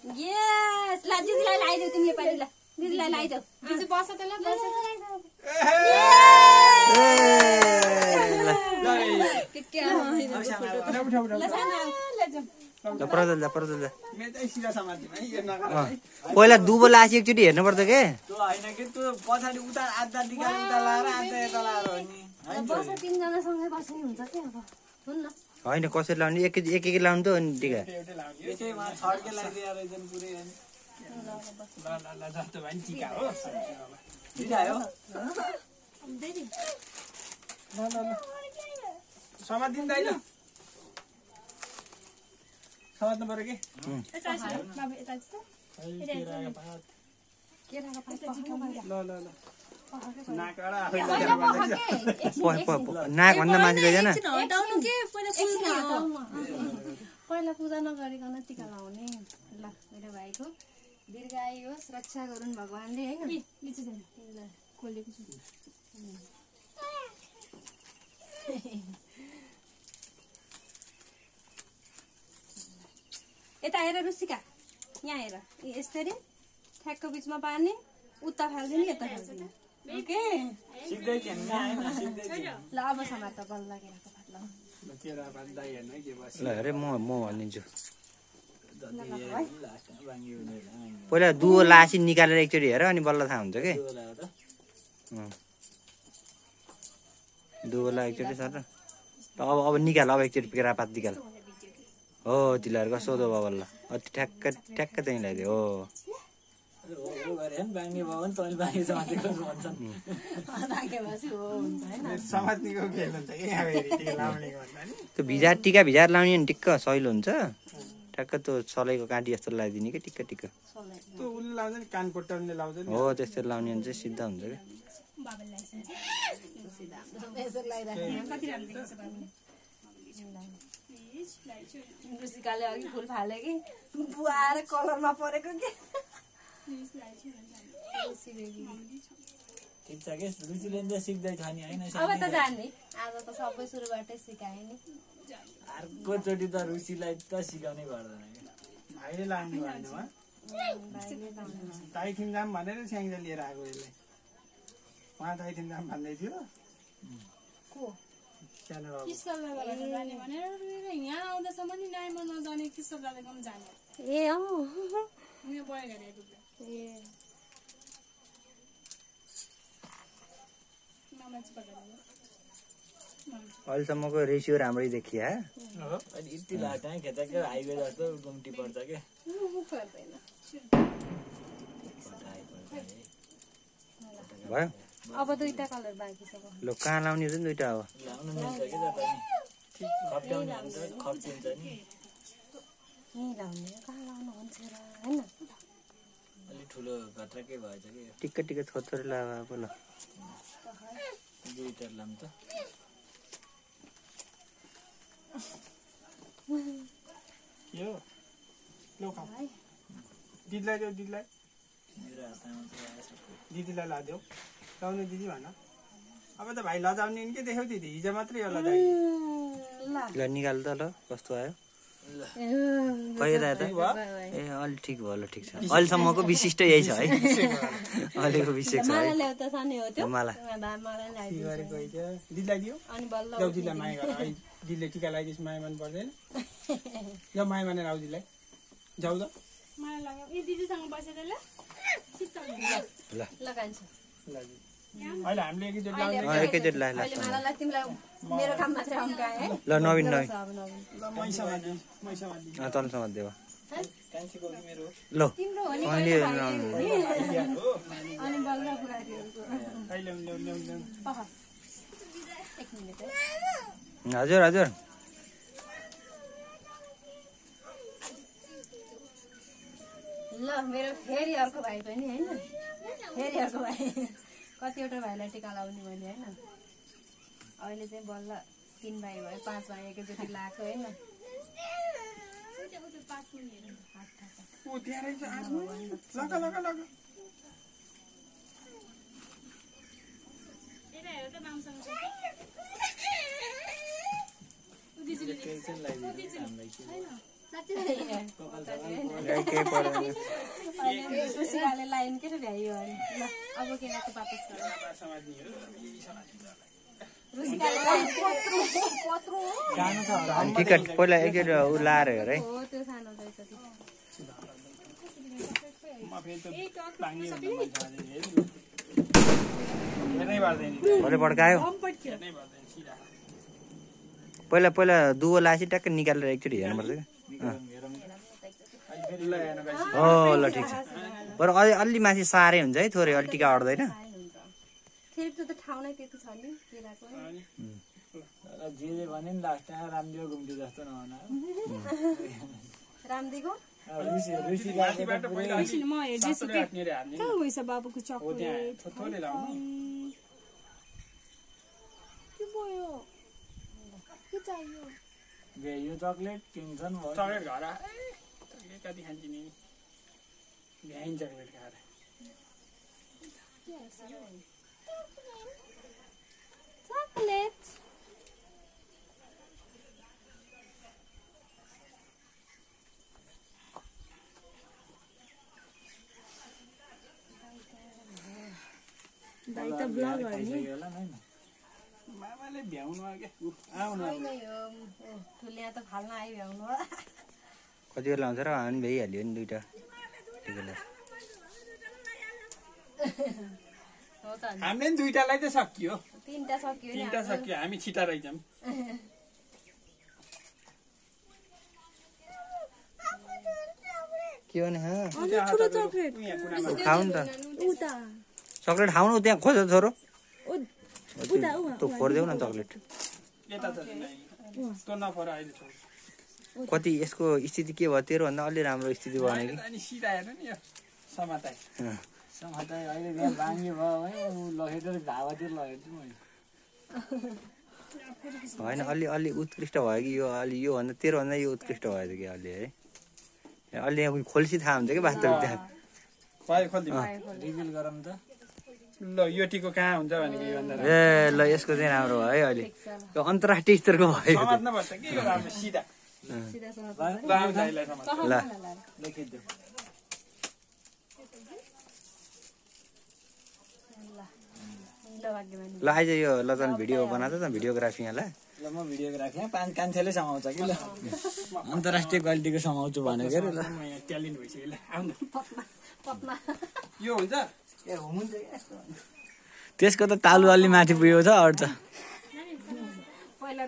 यस ल दिदीलाई लाइदेऊ तिमीले पहिला ल दिदीलाई लाइदेऊ दिदी बस त ल बस पहिला दुबो लासी एकचोटि हेर्नु पर्छ के होइन कसरी लाउने एक एक लाउनु त अनि टिका समात्नु पर्यो के नाक भन्दा माथि लैजान पहिला पूजा नगरिकन टिका लाउने ल मेरो भाइको दीर्घायु होस् रक्षा गरून् भगवानले हैन यता हेर रुसिका यहाँ हेर यसरी ठ्याक्क बिचमा पार्ने उता फाल्दिने यता फाल्दिने ओके ल अब समात बल लागेको फाट्ला ल अरे म भनिदिन्छु पहिला दुवो लासी निकालेर एकचोटि हेर अनि बल्ल थाहा हुन्छ के दुवोलाई एकचोटि सर अब निकाल अब एकचोटि केरापात निकाल हो तिनीहरूको सोधो भयो बल्ल अति ठ्याक्क ठ्याक्क त्यहीँ लगाइदियो हो त्यो टिका भिजाएर लाउने नि टिक्क सहिलो हुन्छ ठ्याक्क त्यो सलेको काँटी जस्तो लगाइदिने कि टिक्क टिक्क हो त्यस्तै लाउने भने चाहिँ सिधा हुन्छ रुसिकाले अघि फुल फाल्यो कि बुहाएर कलर नपरेको के अब त जान्ने आज त सबै सुरुबाटै सिकाए नि अर्कोचोटि त रुचिलाई त सिकाउनै पर्दैन भाइले लाने भन्नुमा ताइथिम जाम भनेर स्याङ्जा लिएर आएको यसले उहाँ ताइथिम जाम भन्दै थियो यहाँ आउँदासम्म नि नाइमा नजाने किशोर दादाको पनि जाने ए अहिलेसम्मको रेसियो राम्रै देखियो अनि यति लाटा खेताको हाइवे जस्तो गुम्टी पर्छ के भयो अब दुईटा कलर बाँकी छ ल कहाँ लाउने हो दुईटा अब लाउनु मिल्छ कि तपाईँ खप्ट्याउने हुन्छ खप्टिन्छ नि यहीँ लाउने कहाँ लाउनु हुन्छ र होइन अलिक ठुलो घत्रकै भएछ कि टिक्क टिक्क छोरी ला अब ल दुईटा लाम त के हो लौ खाऊ दिदीलाई देऊ दिदीलाई मेरो हातमा दिदीलाई लादेऊ लाउनु दिदी भन अब त भाइ लजाउने नि के देख्यौ दिदी हिजो मात्रै हो लजाइ ल निकाल त ल कस्तो आयो पहिला त ए अलि ठिक भयो ल ठिक छ अहिलेसम्मको विशिष्ट यही छ है अहिलेको विशेष छ माला ल्याउ त सानो हो त्यो माला दिदीलाई दियो अनि बल्ल जाऊ दिदीलाई माया गर दिदीले टिका लगाइदिएपछि माया मन पर्दैन जाऊ माया मानेर आऊ दिदीलाई जाऊ त मलाई लाग्यो ए दिदीसँग बसेर ल ल लगाइन्छ अहिले हामीले एकैचोटि लाउने एकैचोटि ला अहिले मालालाई तिमीलाई मेरो काम मात्रै अङ्काए है ल नवीन नवीन ल मैसामा दिदी तलसम्म देऊ कान्छीको मेरो ल तिम्रो हो नि अहिले अनि बल्ल बुढाहरू अहिले ल्याउ एक मिनेट है हजुर हजुर ल मेरो फेरि अर्को भाइ पनि होइन फेरि अर्को भाइ कतिवटा भाइलाई टिका लाउने मैले होइन अहिले चाहिँ बल्ल 3 भाइ भयो 5 भाइ एकैचोटि लाग्छ होइन केही पर्दैन रुसिकाले लाइन के भ्याइयो अरे ल अब के गर्छ वापस गर रुसिकाले कत्रो अनि टिकट पहिला एकचोटि ऊ लाएर हेर है हो त्यो सानो रहेछ त्यो म फेरि त पाङ्गे हेर्नै पर्दैन भरे पड्कायो हेर्नै पर्दैन सिधा पहिला पहिला दुवो लासी ट्याक्क निकालेर एकचोटि हेर्नुपर्छ क्या ल हेर्नु गाइस हो ल ठिक छ बरु अलि माथि साह्रै हुन्छ है थोरै अलि टिका अट्दैन फेरि त्यो त ठाउँ नै त्यति छ नि केराको जे भने नि लास्ट टाइम रामदेव घुम्थ्यो जस्तो नहुना रामदीको ऋषि माथिबाट पहिला एकछिन म हेर्दैछु के हान्ने हान्ने कहाँ गएछ बाबुको हो त्यहाँ चक्लेट थोरै लाउनु के भयो के चाहियो यो चक्लेट किन्छन् भयो चक्लेट घर चक्लेट कति खान्छ नि भ्याइन चक्लेट खाएर चक्लेट दाइ त ब्लग गर्ने मामाले भ्याउनु के आउनु होइन यो ठुलिया त फाल्न आइ भ्याउनु कति बेला आउँछ र हामी भइहाल्यो नि दुइटा त्यति बेला हो त अनि हामीले नि दुइटालाई त सकियो तीनटा सकियो नि तिनटा सकियो हामी छिटा रहेछौँ के भने ठुलो चक्लेट खाऊ नि त उता चक्लेट खाउनु त्यहाँ खोज छोरो उता तँ खोरिदेऊ न चक्लेट यता त त्यो नपर अहिले छोड कति यसको स्थिति के भयो तेरो भन्दा अलि राम्रो स्थिति भयो कि अनि सिधा हेर्नु नि यो समाताइ समाता अहिले बिहान बाङ्गी भयो है ऊ लगेर ढाबातिर लगेको छु मैले होइन अलि अलि उत्कृष्ट भयो कि यो अलि योभन्दा तेरोभन्दा यो उत्कृष्ट भयो कि अलि है अलि खोल्सी थाहा हुन्छ कि वास्तविक त्यहाँ भयो खोलिदिनु रिभिल गरौँ त ल यो टिको कहाँ हुन्छ भनेको योभन्दा ए ल यसको चाहिँ राम्रो भयो है अहिले यो अन्तर्राष्ट्रिय स्तरको भयो समात्नुपर्छ के यो राम्रो सिधा सिधा समाज ल आउँछ यसलाई समात्नु ल लेखिदियो ल भाग्यमानी ल आइज यो ल त भिडियो बनाएको त भिडियोग्राफी यहाँलाई ल म भिडियोग्राफी कान्छेले समाउँछ कि ल अन्तर्राष्ट्रिय क्वालिटीको समाउँछु भनेको अरे ल म यहाँ ट्यालेन्ट भइसक्यो ल आउनु पत्मा यो हुन्छ ए हुन्छ त्यसको त तालु अलि माथि पुगेको छ अरू त पहिला